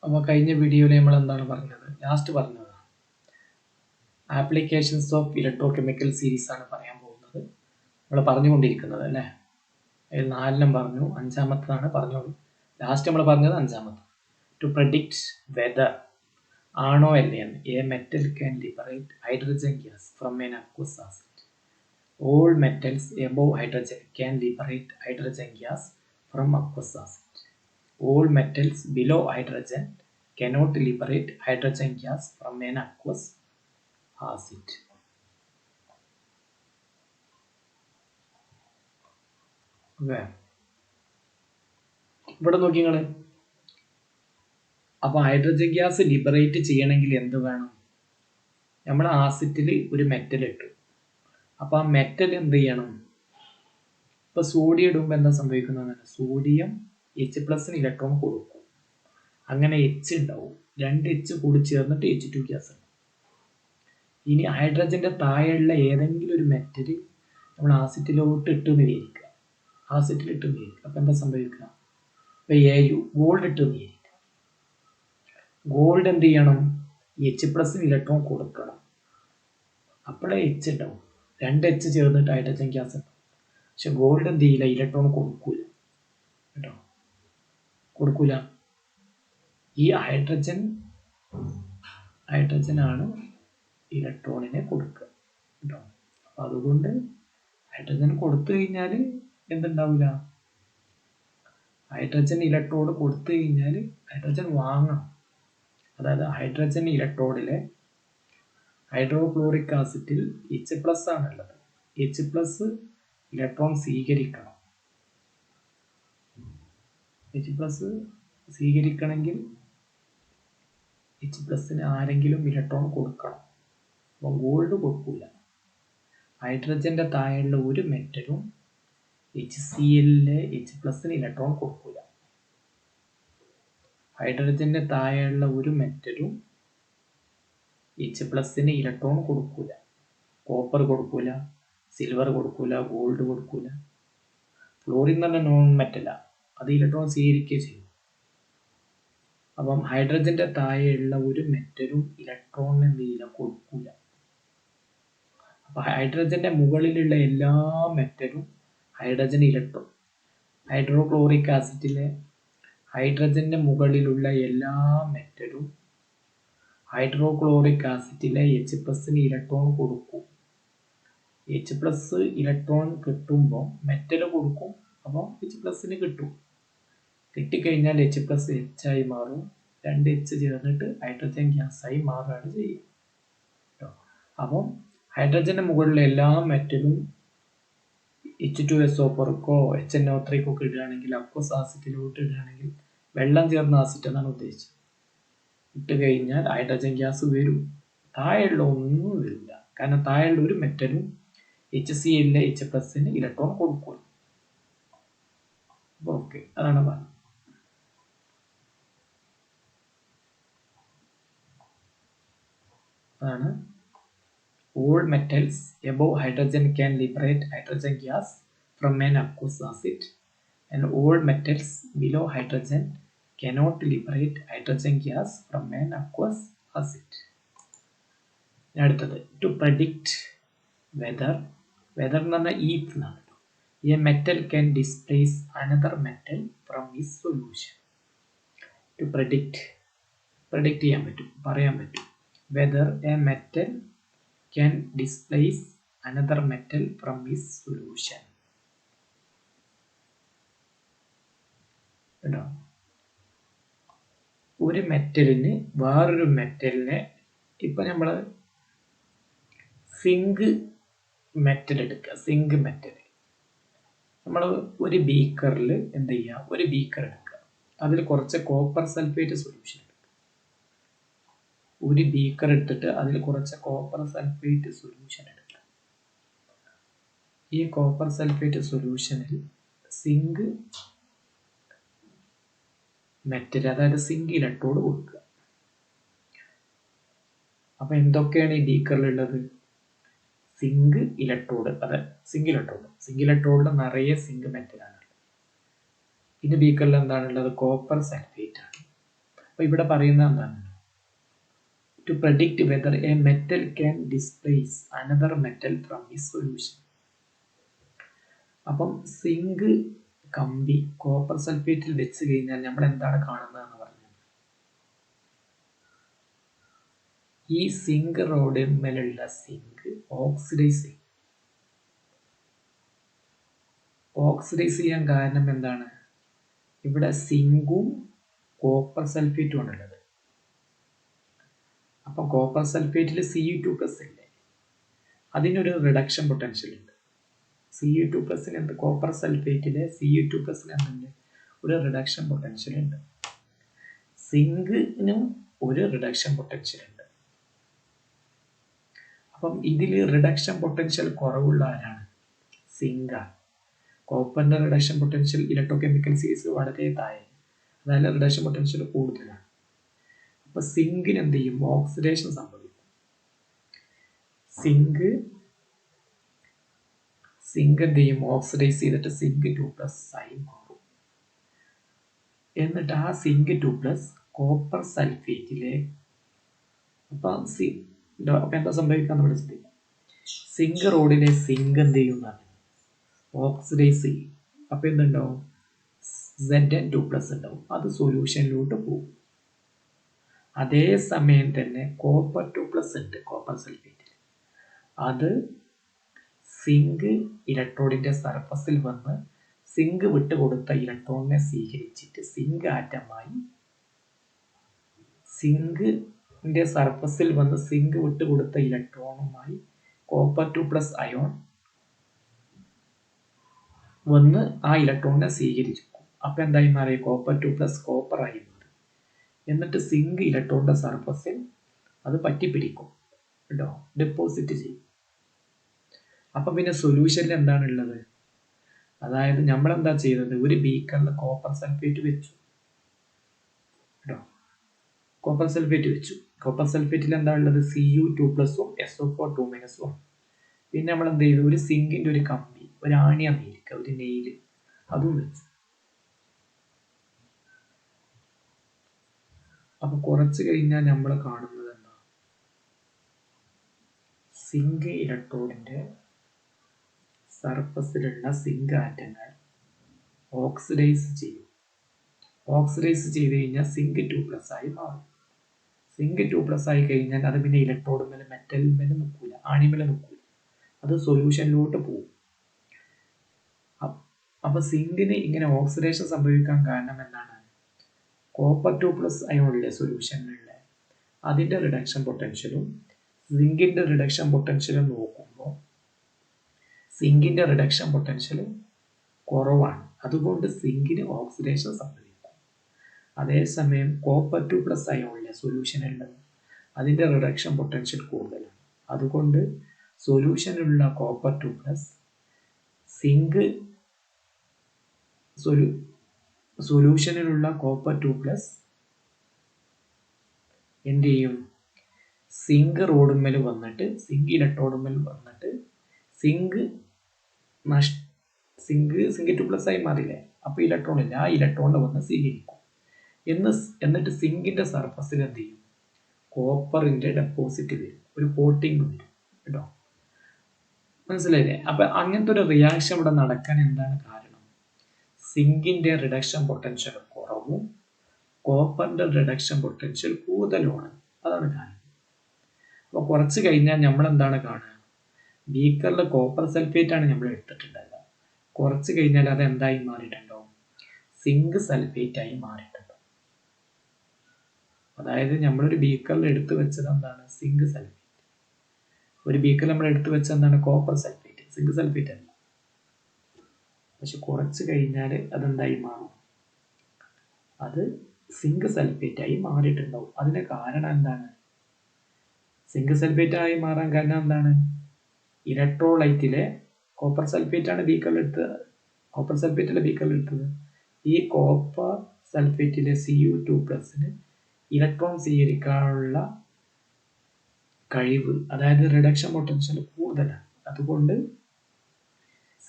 അപ്പോൾ കഴിഞ്ഞ വീഡിയോയിൽ നമ്മൾ എന്താണ് പറഞ്ഞത്? ലാസ്റ്റ് പറഞ്ഞതാണ് applications of electro chemical series ആണ് പറയാൻ പോകുന്നത്. നമ്മൾ പറഞ്ഞുകൊണ്ടിരിക്കുന്നത് അല്ലേ? അതിൽ 4 പറഞ്ഞു, 5-ാമത്തതാണ് പറഞ്ഞോളൂ. ലാസ്റ്റ് നമ്മൾ പറഞ്ഞത് 5-ാമത്തെ. ടു പ്രഡിക്റ്റ് വെദർ ആണോ അല്ലേ എന്ന്. A metal can liberate hydrogen gas from N aqueous acid. All metals above hydrogen can liberate hydrogen gas from aqueous acid. All metals below hydrogen cannot liberate hydrogen gas from an aqueous acid. ഇവിടെ നോക്കി നിങ്ങൾ. അപ്പോൾ hydrogen gas liberate ചെയ്യണമെങ്കിൽ എന്ത് വേണം? നമ്മൾ ആസിഡിൽ ഒരു metal ഇട്ടു. അപ്പോൾ ആ മെറ്റൽ എന്ത് ചെയ്യണം? ഇപ്പോൾ സോഡിയം ഇടുമ്പോൾ എന്താ സംഭവിക്കുന്നത്? സോഡിയം H+ ഇലക്ട്രോൺ കൊടുക്കും. അങ്ങനെ H ഉണ്ടാവും. 2 H കൂടി ചേർന്നിട്ട് H2 ഗ്യാസ് ഉണ്ട്. ഇനി ഹൈഡ്രജന്റെ താഴെയുള്ള ഏതെങ്കിലും ഒരു മെറ്റൽ നമ്മൾ ആസിഡിലോട്ട് ഇട്ടെന്ന് വിചാരിക്കുക. അപ്പോൾ എന്താ സംഭവിക്കുക? ഇപ്പോൾ AU ഗോൾഡ് ഇട്ടെന്ന് വിചാരിക്കുക. ഗോൾഡ് എന്ത് ചെയ്യണം? H+ ഇലക്ട്രോൺ കൊടുക്കണം. അപ്പോഴേ H ഉണ്ടാവും. 2 H ചേർന്നിട്ട് ഹൈഡ്രജൻ ഗ്യാസ് ഉണ്ടാവും. പക്ഷെ ഗോൾഡ് എന്ത് ചെയ്യില്ല? ഇലക്ട്രോൺ കൊടുക്കൂല കേട്ടോ, കൊടുക്കൂല. ഈ ഹൈഡ്രജനാണ് ഇലക്ട്രോണിനെ കൊടുക്കുക കേട്ടോ. അപ്പം അതുകൊണ്ട് ഹൈഡ്രജൻ കൊടുത്തു കഴിഞ്ഞാൽ എന്തുണ്ടാവില്ല? ഹൈഡ്രജൻ ഇലക്ട്രോഡ് കൊടുത്തു കഴിഞ്ഞാൽ ഹൈഡ്രജൻ വാങ്ങണം. അതായത് ഹൈഡ്രജൻ ഇലക്ട്രോഡിലെ ഹൈഡ്രോക്ലോറിക് ആസിഡിൽ H+ ആണുള്ളത്. H+ ഇലക്ട്രോൺ സ്വീകരിക്കണം. H+ സ്വീകരിക്കണമെങ്കിൽ H+ ആരെങ്കിലും ഇലക്ട്രോൺ കൊടുക്കണം. അപ്പം ഗോൾഡ് കൊടുക്കൂല. ഹൈഡ്രജന്റെ താഴെയുള്ള ഒരു മെറ്റലും HClലെ H+ ഇലക്ട്രോൺ കൊടുക്കൂല. ഹൈഡ്രജന്റെ താഴെയുള്ള ഒരു മെറ്റലും H+ ഇലക്ട്രോൺ കൊടുക്കൂല. കോപ്പർ കൊടുക്കൂല, സിൽവർ കൊടുക്കൂല, ഗോൾഡ് കൊടുക്കൂല. ഫ്ലോറിൻ തന്നെ നോൺ മെറ്റലാണ്, അത് ഇലക്ട്രോൺ സ്വീകരിക്കുകയും ചെയ്യും. അപ്പം ഹൈഡ്രജന്റെ താഴെയുള്ള ഒരു മെറ്റലും ഇലക്ട്രോൺ എന്ത് ചെയ്യില്ല? കൊടുക്കൂല. അപ്പം ഹൈഡ്രജന്റെ മുകളിലുള്ള എല്ലാ മെറ്റലും ഹൈഡ്രജൻ ഇലക്ട്രോൺ, ഹൈഡ്രോക്ലോറിക് ആസിഡിലെ ഹൈഡ്രജന്റെ മുകളിലുള്ള എല്ലാ മെറ്റലും ഹൈഡ്രോക്ലോറിക് ആസിഡിലെ H+ ഇലക്ട്രോൺ കൊടുക്കും. H+ ഇലക്ട്രോൺ കിട്ടുമ്പോൾ മെറ്റൽ കൊടുക്കും. അപ്പോൾ H+ കിട്ടും. കിട്ടിക്കഴിഞ്ഞാൽ H+ H ആയി മാറും. 2 H ചേർന്നിട്ട് ഹൈഡ്രജൻ ഗ്യാസായി മാറുകയാണ് ചെയ്യുക കേട്ടോ. അപ്പം ഹൈഡ്രജന്റെ മുകളിലെ എല്ലാ മെറ്റലും H2SO4 HNO3 ഇടുകയാണെങ്കിൽ, അക്വസ് ആസിഡിലോട്ട് ഇടുകയാണെങ്കിൽ, വെള്ളം ചേർന്ന ആസിഡ് എന്നാണ് ഉദ്ദേശിച്ചത്, ഇട്ട് കഴിഞ്ഞാൽ ഹൈഡ്രജൻ ഗ്യാസ് വരും. താഴെയുള്ള ഒന്നും വരില്ല. കാരണം താഴെയുള്ള ഒരു മെറ്റലും HClലെ H+ ഇലക്ട്രോൺ കൊടുക്കും. ഓക്കെ, അതാണ് പറഞ്ഞത്. അതാണ് all metals above hydrogen can liberate hydrogen gas from an aqueous acid, and all metals below hydrogen cannot liberate hydrogen gas from an aqueous acid. അടുത്തത് ടു പ്രഡിക്റ്റ് വെദർ. വെദർ എന്ന് പറഞ്ഞാൽ if എന്നാണ്. A metal can displace another metal from its solution. To predict ചെയ്യാൻ പറ്റും, പറയാൻ പറ്റും. Whether a metal can displace another metal from its solution. കേട്ടോ, ഒരു മെറ്റലിന് വേറൊരു മെറ്റലിനെ, ഇപ്പൊ നമ്മൾ സിങ്ക് മെറ്റൽ എടുക്കുക. സിങ്ക് മെറ്റൽ നമ്മൾ ഒരു ബീക്കറിൽ എന്ത് ചെയ്യുക? ഒരു ബീക്കർ എടുക്കുക. അതിൽ കുറച്ച് കോപ്പർ സൾഫേറ്റ് സൊല്യൂഷൻ എടുക്കുക. ഒരു ബീക്കർ എടുത്തിട്ട് അതിൽ കുറച്ച് കോപ്പർ സൾഫേറ്റ് സൊല്യൂഷൻ എടുക്കുക. ഈ കോപ്പർ സൾഫേറ്റ് സൊല്യൂഷനിൽ സിങ്ക് മെറ്റൽ, അതായത് സിങ്ക് ഇലക്ട്രോഡ് കൊടുക്കുക. അപ്പൊ എന്തൊക്കെയാണ് ഈ ബീക്കറിലുള്ളത്? സിങ്ക് ഇലക്ട്രോഡ്, അതായത് സിങ്ക് ഇലക്ട്രോഡിൽ നിറയെ സിങ്ക് മെറ്റലാണ്. ഇത് ബീക്കറിൽ എന്താണുള്ളത്? കോപ്പർ സൾഫേറ്റ് ആണ്. അപ്പോൾ ഇവിടെ പറയുന്ന എന്താണ്? To predict whether a metal can displace another metal from its solution. അപ്പം സിങ്ക് കമ്പി കോപ്പർ സൾഫേറ്റിൽ വെച്ച് കഴിഞ്ഞാൽ നമ്മൾ എന്താണ് കാണുന്നതെന്ന് പറഞ്ഞു. ഈ സിങ്ക് റോഡ് മേലുള്ള സിങ്ക് ഓക്സിഡൈസ് ചെയ്യാൻ കാരണം എന്താണ്? ഇവിടെ സിങ്കും കോപ്പർ സൾഫേറ്റും ആണുള്ളത്. അപ്പൊ കോപ്പർ സൾഫേറ്റിൽ Cu2+ ഇല്ലേ, അതിനൊരു റിഡക്ഷൻ പൊട്ടൻഷ്യൽ ഉണ്ട്. Cu2+ എന്ത്, കോപ്പർ സൾഫേറ്റിലെ Cu2+ എന്തുണ്ട്? ഒരു റിഡക്ഷൻ പൊട്ടൻഷ്യൽ ഉണ്ട്. സിങ്കിനും ഒരു റിഡക്ഷൻ പൊട്ടൻഷ്യൽ ഉണ്ട്. അപ്പം ഇതിൽ റിഡക്ഷൻ പൊട്ടൻഷ്യൽ കുറവുള്ള ആരാണ്? സിങ്കാണ്. കോപ്പറിന്റെ റിഡക്ഷൻ പൊട്ടൻഷ്യൽ ഇലക്ട്രോകെമിക്കൽ സീരീസ് വളരെ താഴെ, അതായത് റിഡക്ഷൻ പൊട്ടൻഷ്യൽ കൂടുതലാണ്. അപ്പൊ സിങ്കിന് എന്ത് ചെയ്യും? ഓക്സിഡേഷൻ സംഭവിക്കും. സിങ്ക് എന്ത് ചെയ്യും? ഓക്സിഡൈസ് ചെയ്തിട്ട് Zn2+ ആയി മാറും. എന്നിട്ട് ആ Zn2+ കോപ്പർ സൾഫേറ്റിലെ അപ്പൊ എന്താ സംഭവിക്കാന്ന് ഇവിടെ ശ്രദ്ധിക്കും. സിങ്ക് റോഡിലെ സിങ്ക് എന്ത് ചെയ്യുന്നതാണ്? ഓക്സിഡൈസ് ചെയ്യും. അപ്പൊ എന്തുണ്ടാവും? Zn2+ ഉണ്ടാവും. അത് സൊല്യൂഷനിലോട്ട് പോകും. അതേ സമയം തന്നെ കോപ്പർ 2+ ഉണ്ട് കോപ്പർ സൾഫേറ്റിൽ. അത് സിങ്ക് ഇലക്ട്രോഡിന്റെ സർഫസിൽ വന്ന് സിങ്ക് വിട്ടുകൊടുത്ത ഇലക്ട്രോണിനെ സ്വീകരിച്ചിട്ട് സിങ്ക് ആറ്റമായി സിങ്കിന്റെ സർഫസിൽ വന്ന് സിങ്ക് വിട്ടുകൊടുത്ത ഇലക്ട്രോണുമായി കോപ്പർ 2+ അയോൺ വന്ന് ആ ഇലക്ട്രോണിനെ സ്വീകരിക്കും. അപ്പൊ എന്തായി മാറി? കോപ്പർ 2+ കോപ്പർ ആയി മാറി. എന്നിട്ട് സിങ്ക് ഇലക്ട്രോണിന്റെ സർഫസിൽ അത് പറ്റിപ്പിടിക്കും കേട്ടോ, ഡെപ്പോസിറ്റ് ചെയ്യും. അപ്പൊ പിന്നെ സൊല്യൂഷനിൽ എന്താണ് ഉള്ളത്? അതായത് നമ്മൾ എന്താ ചെയ്തത്? ഒരു ബീക്കറിൽ കോപ്പർ സൾഫേറ്റ് വെച്ചു കേട്ടോ, കോപ്പർ സൾഫേറ്റ് വെച്ചു. കോപ്പർ സൾഫേറ്റിൽ എന്താ ഉള്ളത്? Cu2+ഉം SO4 2- പിന്നെ നമ്മൾ എന്ത് ചെയ്തു? ഒരു സിങ്കിന്റെ ഒരു കമ്പി, ഒരു ആണി അമേരിക്ക, ഒരു നെയില് അതും വെച്ചു. അപ്പൊ കുറച്ച് കഴിഞ്ഞാൽ നമ്മൾ കാണുന്നത് എന്താ? സിങ്ക് ഇലക്ട്രോഡിന്റെ സർഫസിലുള്ള സിങ്ക് ആറ്റങ്ങൾ ഓക്സിഡൈസ് ചെയ്യും. ഓക്സിഡൈസ് ചെയ്ത് കഴിഞ്ഞാൽ Zn2+ ആയി മാറും. Zn2+ ആയി കഴിഞ്ഞാൽ അത് പിന്നെ ഇലക്ട്രോഡ് മേലെ മെറ്റൽ മേലെ നിൽക്കൂല, ആണിമേലെ നിൽക്കൂല, അത് സൊല്യൂഷനിലോട്ട് പോകും. അപ്പൊ സിങ്കിന് ഇങ്ങനെ ഓക്സിഡേഷൻ സംഭവിക്കാൻ കാരണം എന്താണ്? കോപ്പർ 2+ അയോണിലെ സൊല്യൂഷനിലുള്ള അതിന്റെ റിഡക്ഷൻ പൊട്ടൻഷ്യലും സിങ്കിന്റെ റിഡക്ഷൻ പൊട്ടൻഷ്യലും നോക്കുമ്പോൾ സിങ്കിന്റെ റിഡക്ഷൻ പൊട്ടൻഷ്യൽ കുറവാണ്. അതുകൊണ്ട് സിങ്കിന് ഓക്സിഡേഷൻ സംഭവിക്കും. അതേസമയം കോപ്പർ 2+ അയോണിലെ സൊല്യൂഷനുള്ളത് അതിന്റെ റിഡക്ഷൻ പൊട്ടൻഷ്യൽ കൂടുതലാണ്. അതുകൊണ്ട് സൊല്യൂഷനുള്ള കോപ്പർ 2+ സിങ്ക് സൊല്യൂഷനിലുള്ള കോപ്പർ 2+ എന്ത് ചെയ്യും? സിങ്ക് റോഡുമ്മൽ വന്നിട്ട് സിങ്ക് ഇലക്ട്രോഡുമ്മൽ വന്നിട്ട് Zn2+ ആയി മാറില്ലേ? അപ്പൊ ഇലക്ട്രോൺ ഇല്ല, ആ ഇലക്ട്രോണിനെ വന്ന് സ്വീകരിക്കും. എന്നിട്ട് സിങ്കിന്റെ സർഫസിൽ എന്ത് ചെയ്യും? കോപ്പറിന്റെ ഡെപ്പോസിറ്റ് വരും, ഒരു കോട്ടിങ് വരും കേട്ടോ, മനസ്സിലായില്ലേ? അപ്പൊ അങ്ങനത്തെ ഒരു റിയാക്ഷൻ ഇവിടെ നടക്കാൻ എന്താണ് കാരണം? സിങ്കിന്റെ റിഡക്ഷൻ പൊട്ടൻഷ്യൽ കുറവും കോപ്പറിന്റെ റിഡക്ഷൻ പൊട്ടൻഷ്യൽ കൂടുതലുമാണ്. അതാണ് കാരണം. അപ്പൊ കുറച്ച് കഴിഞ്ഞാൽ നമ്മൾ എന്താണ് കാണുക? ബീക്കറിൽ കോപ്പർ സൾഫേറ്റ് ആണ് നമ്മൾ എടുത്തിട്ടുണ്ടാവുക. കുറച്ച് കഴിഞ്ഞാൽ അത് എന്തായി മാറിയിട്ടുണ്ടാവും? സിങ്ക് സൾഫേറ്റ് ആയി മാറിയിട്ടുണ്ടാവും. അതായത് നമ്മളൊരു ബീക്കറിൽ എടുത്തു വെച്ചത് എന്താണ്? Zinc sulphate. ഒരു ബീക്കറിൽ നമ്മൾ എടുത്തു വെച്ചത് എന്താണ്? കോപ്പർ സൾഫേറ്റ്, സിങ്ക് സൾഫേറ്റ് അല്ല. പക്ഷെ കുറച്ച് കഴിഞ്ഞാൽ അതെന്തായി മാറും? അത് സിങ്ക് സൾഫേറ്റ് ആയി മാറിയിട്ടുണ്ടാവും. അതിന് കാരണം എന്താണ്? സിങ്ക് സൾഫേറ്റ് ആയി മാറാൻ കാരണം എന്താണ്? ഇലക്ട്രോലൈറ്റിലെ കോപ്പർ സൾഫേറ്റ് ആണ് ബീക്കറിൽ എടുത്തത്. കോപ്പർ സൾഫേറ്റിലെ ബീക്കറിൽ എടുത്തത്. ഈ കോപ്പർ സൾഫേറ്റിലെ Cu2+ ഇലക്ട്രോൺ സ്വീകരിക്കാനുള്ള കഴിവ്, അതായത് റിഡക്ഷൻ പൊട്ടൻഷ്യൽ കൂടുതലാണ്. അതുകൊണ്ട്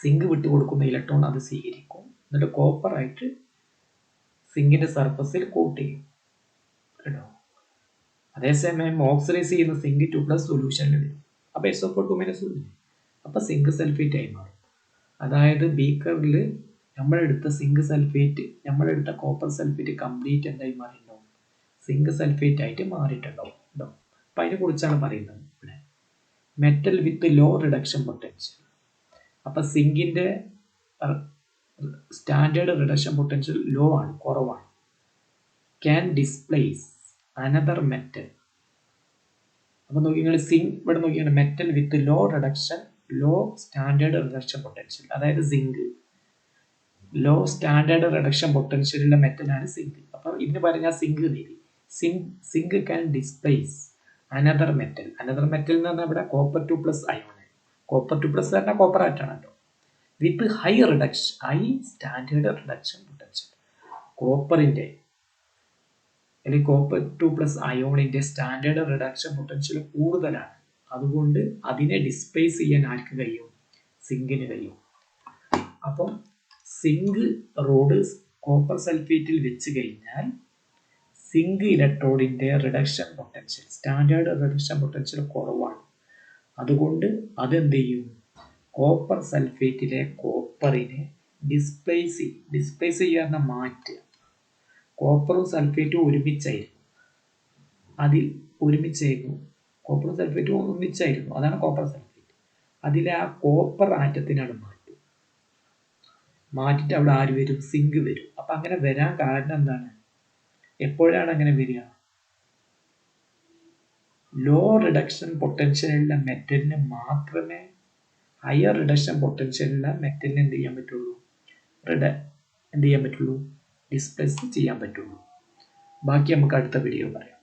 സിങ്ക് വിട്ടുകൊടുക്കുന്ന ഇലക്ട്രോൺ അത് സ്വീകരിക്കും. എന്നിട്ട് കോപ്പർ ആയിട്ട് സിങ്കിന്റെ സർഫസിൽ കോട്ട് ചെയ്യും. കേട്ടോ. അതേസമയം ഓക്സിഡൈസ് ചെയ്യുന്ന സിങ്ക് 2+ സൊല്യൂഷനിൽ വരും. അപ്പോൾ SO4 വരും. അപ്പോൾ സിങ്ക് സൾഫേറ്റ് ആയി മാറും. അതായത് ബീക്കറിൽ നമ്മളെടുത്ത സിങ്ക് സൾഫേറ്റ്, നമ്മളെടുത്ത കോപ്പർ സൾഫേറ്റ് കംപ്ലീറ്റ് എന്തായി മാറിയിട്ടുണ്ടാവും? സിങ്ക് സൾഫേറ്റ് ആയിട്ട് മാറിയിട്ടുണ്ടാവും കേട്ടോ. അപ്പം അതിനെ കുറിച്ചാണ് പറയുന്നത് ഇവിടെ. Metal with low reduction potential. അപ്പം സിങ്കിൻ്റെ സ്റ്റാൻഡേർഡ് റിഡക്ഷൻ പൊട്ടൻഷ്യൽ ലോ ആണ്, കുറവാണ്. Can displace another metal. അപ്പോൾ നോക്കി നിങ്ങൾ സിങ്ക് ഇവിടെ നോക്കിയാണ് metal with low reduction, low standard reduction potential. അതായത് സിങ്ക് ലോ സ്റ്റാൻഡേർഡ് റിഡക്ഷൻ പൊട്ടൻഷ്യലുള്ള മെറ്റലാണ് സിങ്ക്. അപ്പം ഇതിന് പറഞ്ഞാൽ സിങ്ക് നീതി. Zinc can displace another metal. Another metal എന്ന് പറഞ്ഞാൽ ഇവിടെ കോപ്പർ 2+ അയോൺ. കോപ്പർ 2+ പറഞ്ഞാൽ കോപ്പർ ആറ്റാണല്ലോ. With high standard reduction potential. കോപ്പറിൻ്റെ അല്ലെങ്കിൽ കോപ്പർ 2+ അയോണിൻ്റെ സ്റ്റാൻഡേർഡ് റിഡക്ഷൻ പൊട്ടൻഷ്യൽ കൂടുതലാണ്. അതുകൊണ്ട് അതിനെ ഡിസ്പ്ലേസ് ചെയ്യാൻ ആർക്ക് കഴിയും? സിങ്കിന് കഴിയും. അപ്പം സിങ്ക് റോഡ് കോപ്പർ സൾഫേറ്റിൽ വെച്ച് കഴിഞ്ഞാൽ സിങ്ക് ഇലക്ട്രോഡിൻ്റെ reduction potential, standard reduction potential കുറവാണ്. അതുകൊണ്ട് അതെന്ത് ചെയ്യും? കോപ്പർ സൾഫേറ്റിലെ കോപ്പറിനെ ഡിസ്പ്ലേസ് ചെയ്യാൻ മാറ്റുക. കോപ്പറും സൾഫേറ്റും കോപ്പറും സൾഫേറ്റും ഒന്നിച്ചായിരുന്നു. അതാണ് കോപ്പർ സൾഫേറ്റ്. അതിലെ ആ കോപ്പർ ആറ്റത്തിനാണ് മാറ്റിയിട്ട് അവിടെ ആര് വരും? സിങ്ക് വരും. അപ്പം അങ്ങനെ വരാൻ കാരണം എന്താണ്? എപ്പോഴാണ് അങ്ങനെ വരിക? ലോ റിഡക്ഷൻ പൊട്ടൻഷ്യലുള്ള മെറ്റലിന് മാത്രമേ ഹയർ റിഡക്ഷൻ പൊട്ടൻഷ്യലുള്ള മെറ്റലിന് എന്ത് ചെയ്യാൻ പറ്റുള്ളൂ? ഡിസ്പ്ലേസ് ചെയ്യാൻ പറ്റുള്ളൂ. ബാക്കി നമുക്ക് അടുത്ത വീഡിയോ പറയാം.